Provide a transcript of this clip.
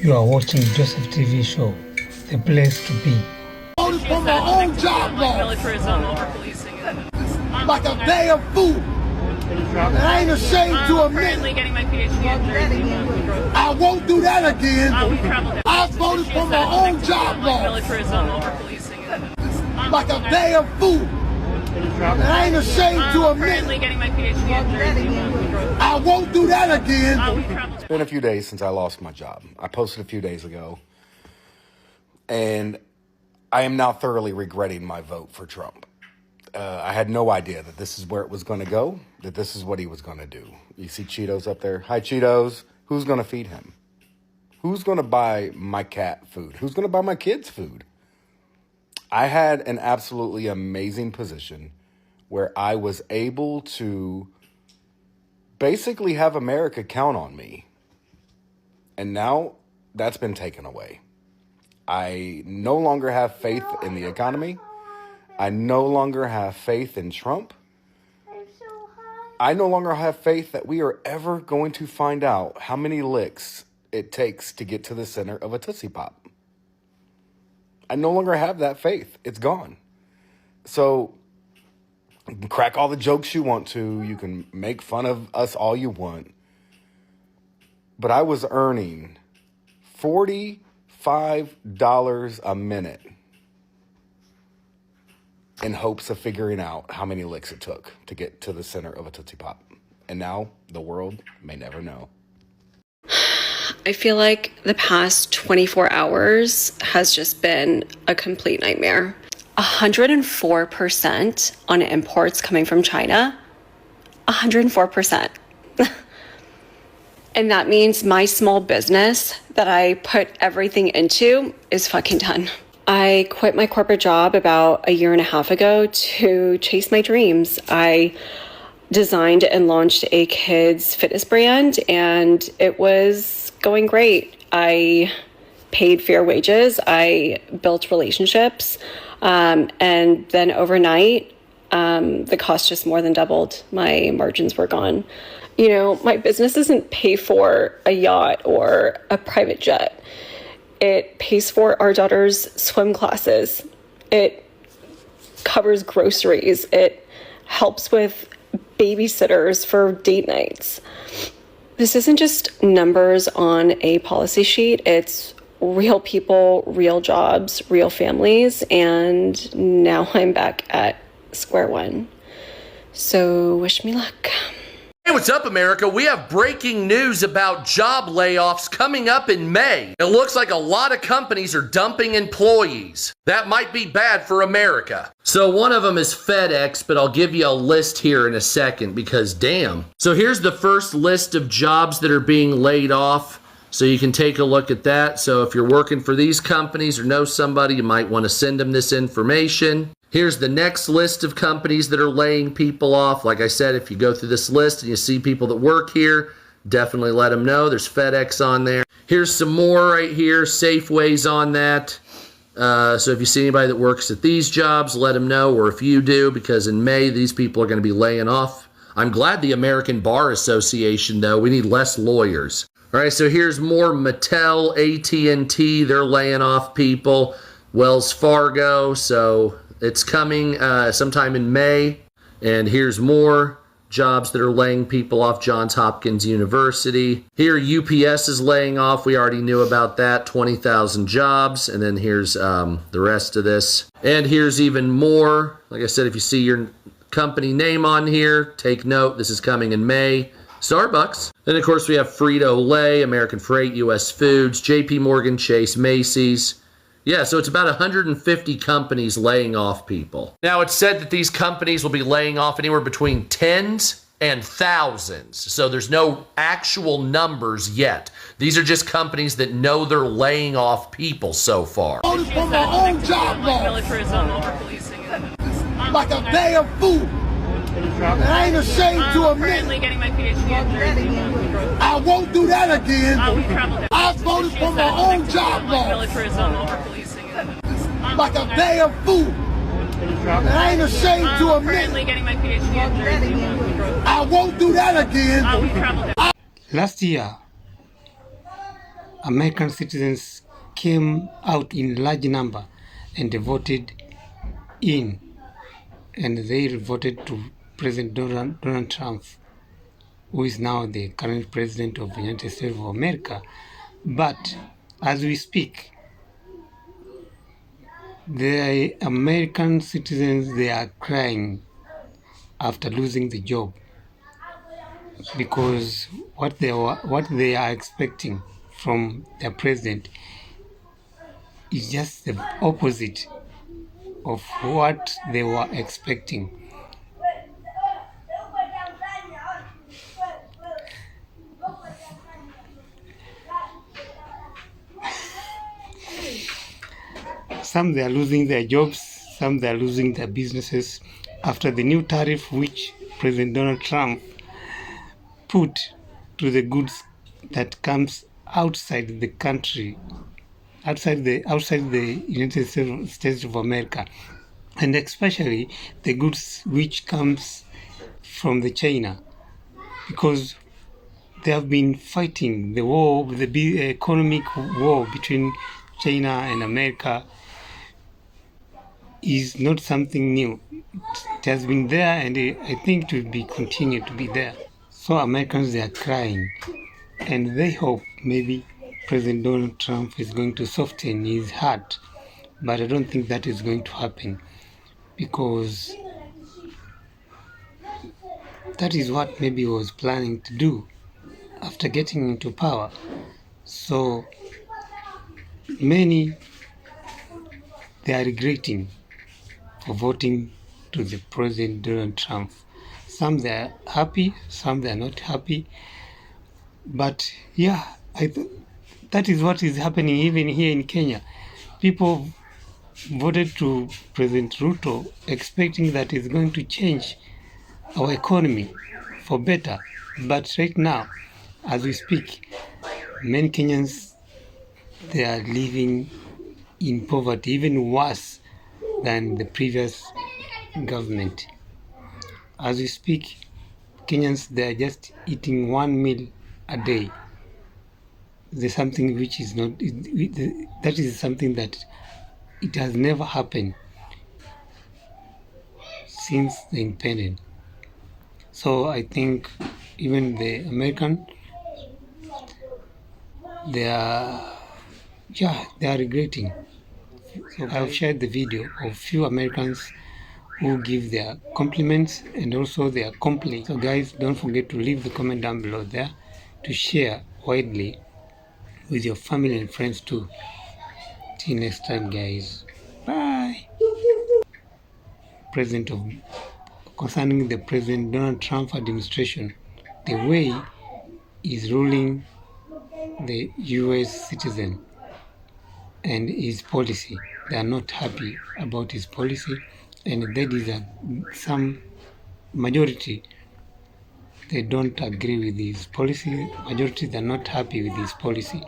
You are watching Joseph TV show, the place to be. Voted for my own job loss. Like a damn fool. And I ain't ashamed to admit Getting my PhD in I won't do that again. I voted for my own job loss. militarism, over-policing it. Like a damn fool. And I ain't ashamed to admit Getting my PhD in I won't do that again. It's been a few days since I lost my job. I posted a few days ago, and I am now thoroughly regretting my vote for Trump. I had no idea that this is where it was going to go, that this is what he was going to do. You see Cheetos up there? Hi, Cheetos. Who's going to feed him? Who's going to buy my cat food? Who's going to buy my kids food? I had an absolutely amazing position where I was able to basically have America count on me. And now that's been taken away. I no longer have faith in the economy. I no longer have faith in Trump. I no longer have faith that we are ever going to find out how many licks it takes to get to the center of a Tootsie Pop. I no longer have that faith. It's gone. So you can crack all the jokes you want to. You can make fun of us all you want. But I was earning $45 a minute in hopes of figuring out how many licks it took to get to the center of a Tootsie Pop. And now the world may never know. I feel like the past 24 hours has just been a complete nightmare. 104% on imports coming from China. 104%. And that means my small business that I put everything into is fucking done. I quit my corporate job about a year and a half ago to chase my dreams. I designed and launched a kids fitness brand, and it was going great. I paid fair wages. I built relationships. And then overnight, the cost just more than doubled. My margins were gone. You know, my business doesn't pay for a yacht or a private jet. It pays for our daughter's swim classes. It covers groceries. It helps with babysitters for date nights. This isn't just numbers on a policy sheet. It's real people, real jobs, real families. And now I'm back at square one. So wish me luck. Hey, what's up, America? We have breaking news about job layoffs coming up in May. It looks like a lot of companies are dumping employees. That might be bad for America. So one of them is FedEx, but I'll give you a list here in a second because damn. So here's the first list of jobs that are being laid off. So you can take a look at that. So if you're working for these companies or know somebody, you might want to send them this information. Here's the next list of companies that are laying people off. Like I said, if you go through this list and you see people that work here, definitely let them know. There's FedEx on there. Here's some more right here. Safeway's on that. So if you see anybody that works at these jobs, let them know. Or if you do, because in May, these people are going to be laying off. I'm glad the American Bar Association, though. We need less lawyers. All right, so here's more Mattel, AT&T. They're laying off people. Wells Fargo, so it's coming sometime in May. And here's more jobs that are laying people off. Johns Hopkins University. Here, UPS is laying off. We already knew about that. 20,000 jobs. And then here's the rest of this. And here's even more. Like I said, if you see your company name on here, take note. This is coming in May. Starbucks. And of course, we have Frito-Lay, American Freight, US Foods, JP Morgan Chase, Macy's. Yeah, so it's about 150 companies laying off people. Now, it's said that these companies will be laying off anywhere between tens and thousands. So there's no actual numbers yet. These are just companies that know they're laying off people so far. Voted for my own job loss. militarism, over-policing it. Like a damn fool. And I ain't ashamed to admit Getting my PhD in I won't do that again. I voted for my own job loss. militarism, over-policing it. Like a damn fool. And I ain't ashamed to admit Getting my PhD in I won't do that again. Last year, American citizens came out in large number and voted in, and they voted to President Donald Trump, who is now the current president of the United States of America. But as we speak, the American citizens, they are crying after losing the job, because what they are expecting from their president is just the opposite of what they were expecting. Some they are losing their jobs, some they are losing their businesses after the new tariff which President Donald Trump put to the goods that comes outside the country, outside the United States of America, and especially the goods which comes from the China, because they have been fighting the war, the economic war between China and America is not something new. It has been there, and I think it will be continued to be there. So Americans, they are crying, and they hope maybe President Donald Trump is going to soften his heart, but I don't think that is going to happen, because that is what maybe he was planning to do after getting into power. So many, they are regretting for voting to the President Donald Trump. Some they are happy, some they are not happy. But yeah, that is what is happening even here in Kenya. People voted to President Ruto expecting that it's going to change our economy for better. But right now, as we speak, many Kenyans, they are living in poverty, even worse than the previous government. As we speak, Kenyans, they are just eating one meal a day. There's something which is not, that is something that it has never happened since the independence. So I think even the American, they are regretting. So I've shared the video of few Americans who give their compliments and also their complaints. So guys, don't forget to leave the comment down below there to share widely with your family and friends too. Till next time, guys. Bye. Concerning the President Donald Trump administration, the way he's ruling the US citizen and his policy, they are not happy about his policy, and that is some majority, they don't agree with his policy. Majority, they're not happy with his policy.